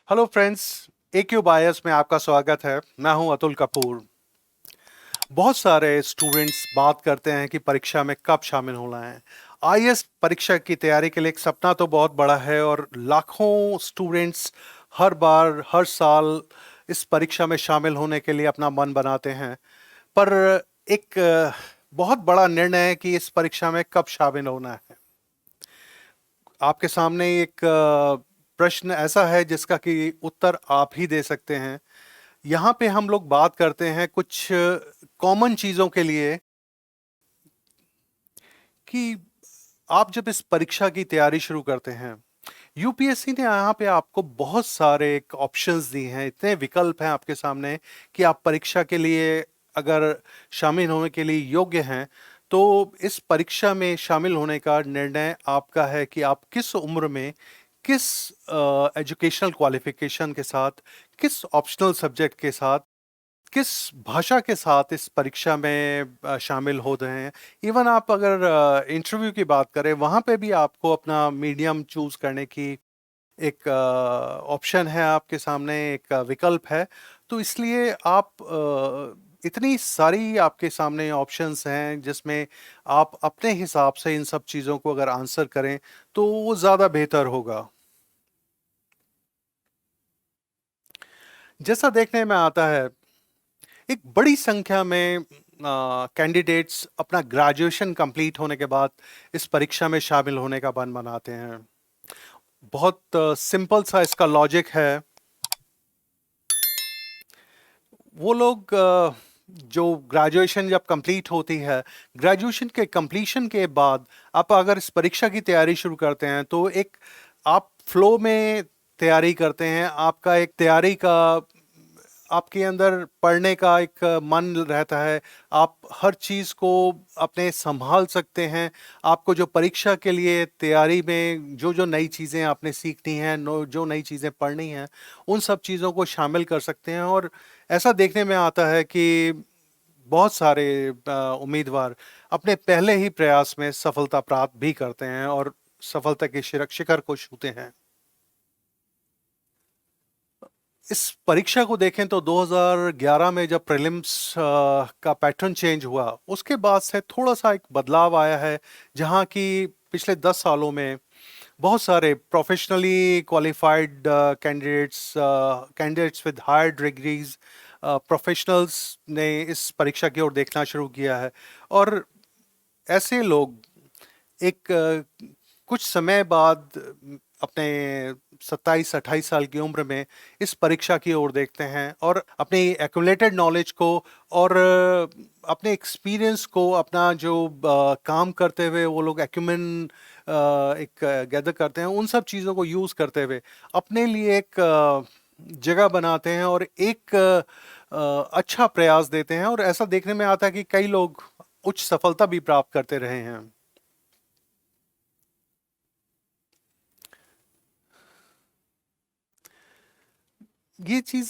Hello friends, AQ बायस में आपका स्वागत है। मैं हूं अतुल कपूर। बहुत सारे स्टूडेंट्स बात करते हैं कि परीक्षा में कब शामिल होना है। आईएएस परीक्षा की तैयारी के लिए एक सपना तो बहुत बड़ा है और लाखों स्टूडेंट्स हर बार हर साल इस परीक्षा में शामिल होने के लिए अपना मन बनाते हैं। पर एक बहुत बड़ा निर्णय है कि इस परीक्षा में कब शामिल होना है। आपके सामने एक प्रश्न ऐसा है जिसका कि उत्तर आप ही दे सकते हैं। यहाँ पे हम लोग बात करते हैं कुछ कॉमन चीज़ों के लिए कि आप जब इस परीक्षा की तैयारी शुरू करते हैं, यूपीएससी ने यहाँ पे आपको बहुत सारे ऑप्शंस दी हैं, इतने विकल्प हैं आपके सामने कि आप परीक्षा के लिए अगर शामिल होने के लिए योग्य हैं, तो इस परीक्षा में शामिल होने का निर्णय आपका है कि आप किस उम्र में, किस एजुकेशनल क्वालिफिकेशन के साथ, किस ऑप्शनल सब्जेक्ट के साथ, किस भाषा के साथ इस परीक्षा में शामिल हो रहे हैं। इवन आप अगर इंटरव्यू की बात करें, वहाँ पे भी आपको अपना मीडियम चूज करने की एक ऑप्शन है आपके सामने, एक विकल्प है। तो इसलिए आप इतनी सारी आपके सामने ऑप्शंस हैं जिसमें आप अपने हिसाब से इन सब चीज़ों को अगर आंसर करें तो वो ज़्यादा बेहतर होगा। जैसा देखने में आता है, एक बड़ी संख्या में कैंडिडेट्स अपना ग्रेजुएशन कंप्लीट होने के बाद इस परीक्षा में शामिल होने का मन बनाते हैं। बहुत सिंपल सा इसका लॉजिक है। वो लोग जो ग्रेजुएशन जब कंप्लीट होती है, ग्रेजुएशन के कंप्लीशन के बाद आप अगर इस परीक्षा की तैयारी शुरू करते हैं तो एक आप फ्लो में तैयारी करते हैं। आपका एक तैयारी का आपके अंदर पढ़ने का एक मन रहता है। आप हर चीज़ को अपने संभाल सकते हैं। आपको जो परीक्षा के लिए तैयारी में जो जो नई चीज़ें आपने सीखनी हैं, जो नई चीज़ें पढ़नी हैं, उन सब चीज़ों को शामिल कर सकते हैं। और ऐसा देखने में आता है कि बहुत सारे उम्मीदवार अपने पहले ही प्रयास में सफलता प्राप्त भी करते हैं और सफलता के शिखर को छूते हैं। इस परीक्षा को देखें तो 2011 में जब प्रीलिम्स का पैटर्न चेंज हुआ, उसके बाद से थोड़ा सा एक बदलाव आया है, जहां की पिछले 10 सालों में बहुत सारे professionally qualified candidates with higher degrees, professionals ने इस परीक्षा की ओर देखना शुरू किया है। और ऐसे लोग एक कुछ समय बाद अपने 27-28 साल की उम्र में इस परीक्षा की ओर देखते हैं और अपनी एक्यूमुलेटेड नॉलेज को और अपने एक्सपीरियंस को, अपना जो काम करते हुए वो लोग एक्यूमेन एक गैदर करते हैं, उन सब चीज़ों को यूज़ करते हुए अपने लिए एक जगह बनाते हैं और एक अच्छा प्रयास देते हैं। और ऐसा देखने में आता है कि कई लोग उच्च सफलता भी प्राप्त करते रहे हैं। ये चीज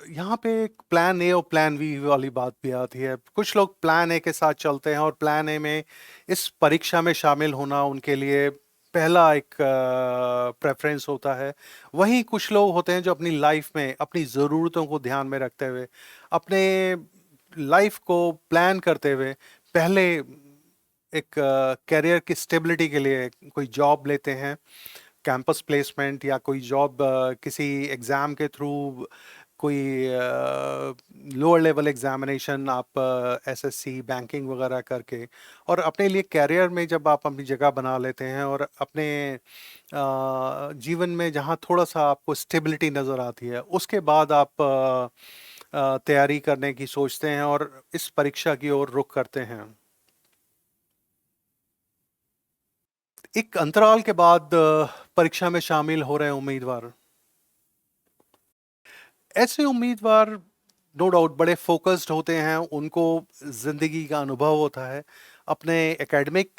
यहाँ पे एक प्लान ए और प्लान बी वाली बात भी आती है। कुछ लोग प्लान ए के साथ चलते हैं और प्लान ए में इस परीक्षा में शामिल होना उनके लिए पहला एक प्रेफरेंस होता है। वहीं कुछ लोग होते हैं जो अपनी लाइफ में अपनी ज़रूरतों को ध्यान में रखते हुए, अपने लाइफ को प्लान करते हुए पहले एक कैरियर की स्टेबिलिटी के लिए कोई जॉब लेते हैं, कैंपस प्लेसमेंट या कोई जॉब किसी एग्ज़ाम के थ्रू, कोई लोअर लेवल एग्जामिनेशन आप एसएससी बैंकिंग वगैरह करके, और अपने लिए कैरियर में जब आप अपनी जगह बना लेते हैं और अपने जीवन में जहां थोड़ा सा आपको स्टेबिलिटी नज़र आती है, उसके बाद आप तैयारी करने की सोचते हैं और इस परीक्षा की ओर रुख करते हैं। एक अंतराल के बाद परीक्षा में शामिल हो रहे उम्मीदवार, ऐसे उम्मीदवार नो डाउट बड़े फोकस्ड होते हैं। उनको ज़िंदगी का अनुभव होता है। अपने एकेडमिक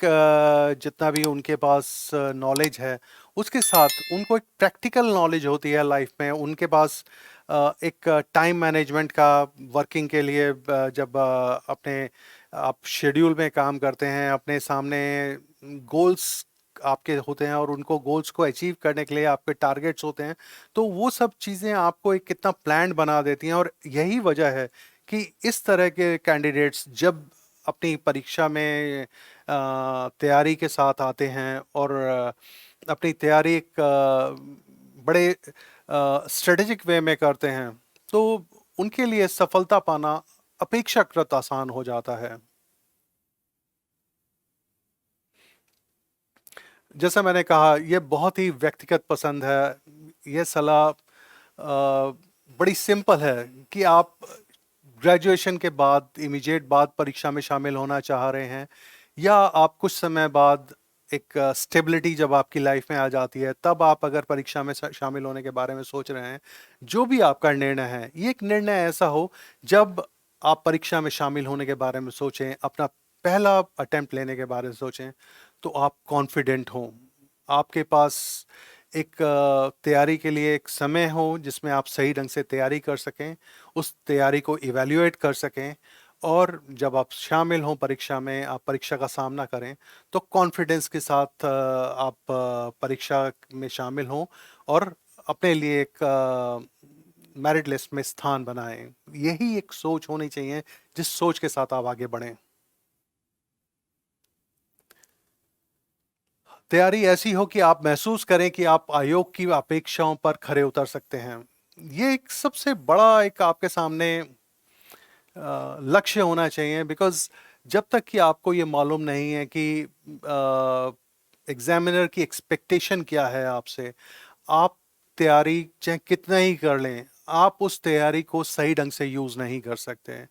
जितना भी उनके पास नॉलेज है, उसके साथ उनको एक प्रैक्टिकल नॉलेज होती है लाइफ में। उनके पास एक टाइम मैनेजमेंट का, वर्किंग के लिए जब अपने आप शेड्यूल में काम करते हैं, अपने सामने गोल्स आपके होते हैं और उनको गोल्स को अचीव करने के लिए आपके टारगेट्स होते हैं, तो वो सब चीज़ें आपको एक कितना प्लान बना देती हैं। और यही वजह है कि इस तरह के कैंडिडेट्स जब अपनी परीक्षा में तैयारी के साथ आते हैं और अपनी तैयारी एक बड़े स्ट्रेटेजिक वे में करते हैं, तो उनके लिए सफलता पाना अपेक्षाकृत आसान हो जाता है। जैसा मैंने कहा, ये बहुत ही व्यक्तिगत पसंद है। ये सलाह बड़ी सिंपल है कि आप ग्रेजुएशन के बाद इमीडिएट बाद परीक्षा में शामिल होना चाह रहे हैं, या आप कुछ समय बाद एक स्टेबिलिटी जब आपकी लाइफ में आ जाती है तब आप अगर परीक्षा में शामिल होने के बारे में सोच रहे हैं। जो भी आपका निर्णय है, ये एक निर्णय ऐसा हो जब आप परीक्षा में शामिल होने के बारे में सोचें, अपना पहला अटेम्प्ट लेने के बारे में सोचें, तो आप कॉन्फिडेंट हों, आपके पास एक तैयारी के लिए एक समय हो जिसमें आप सही ढंग से तैयारी कर सकें, उस तैयारी को इवैल्यूएट कर सकें, और जब आप शामिल हों परीक्षा में, आप परीक्षा का सामना करें, तो कॉन्फिडेंस के साथ आप परीक्षा में शामिल हों और अपने लिए एक मेरिट लिस्ट में स्थान बनाएं। यही एक सोच होनी चाहिए जिस सोच के साथ आप आगे बढ़ें। तैयारी ऐसी हो कि आप महसूस करें कि आप आयोग की अपेक्षाओं पर खरे उतर सकते हैं। ये एक सबसे बड़ा एक आपके सामने लक्ष्य होना चाहिए, बिकॉज़ जब तक कि आपको ये मालूम नहीं है कि एग्जामिनर की एक्सपेक्टेशन क्या है आपसे, आप तैयारी चाहे कितना ही कर लें, आप उस तैयारी को सही ढंग से यूज़ नहीं कर सकते हैं।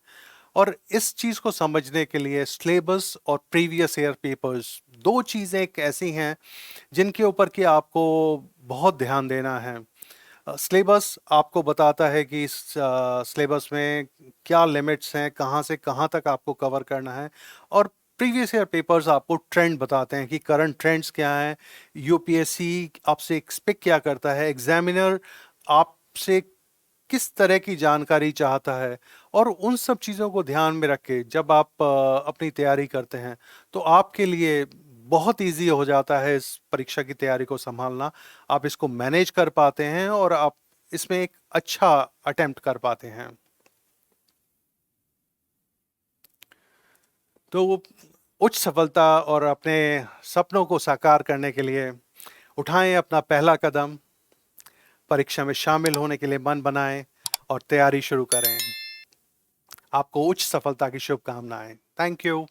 और इस चीज़ को समझने के लिए सिलेबस और प्रीवियस ईयर पेपर्स, दो चीज़ें एक ऐसी हैं जिनके ऊपर कि आपको बहुत ध्यान देना है। सिलेबस आपको बताता है कि इस सिलेबस में क्या लिमिट्स हैं, कहाँ से कहाँ तक आपको कवर करना है। और प्रीवियस ईयर पेपर्स आपको ट्रेंड बताते हैं कि करंट ट्रेंड्स क्या हैं, यूपीएससी आपसे एक्सपेक्ट क्या करता है, एग्जामिनर आपसे किस तरह की जानकारी चाहता है। और उन सब चीज़ों को ध्यान में रख के जब आप अपनी तैयारी करते हैं, तो आपके लिए बहुत इजी हो जाता है इस परीक्षा की तैयारी को संभालना। आप इसको मैनेज कर पाते हैं और आप इसमें एक अच्छा अटेम्प्ट कर पाते हैं। तो उच्च सफलता और अपने सपनों को साकार करने के लिए उठाएं अपना पहला कदम, परीक्षा में शामिल होने के लिए मन बनाएं और तैयारी शुरू करें। आपको उच्च सफलता की शुभकामनाएं। Thank you.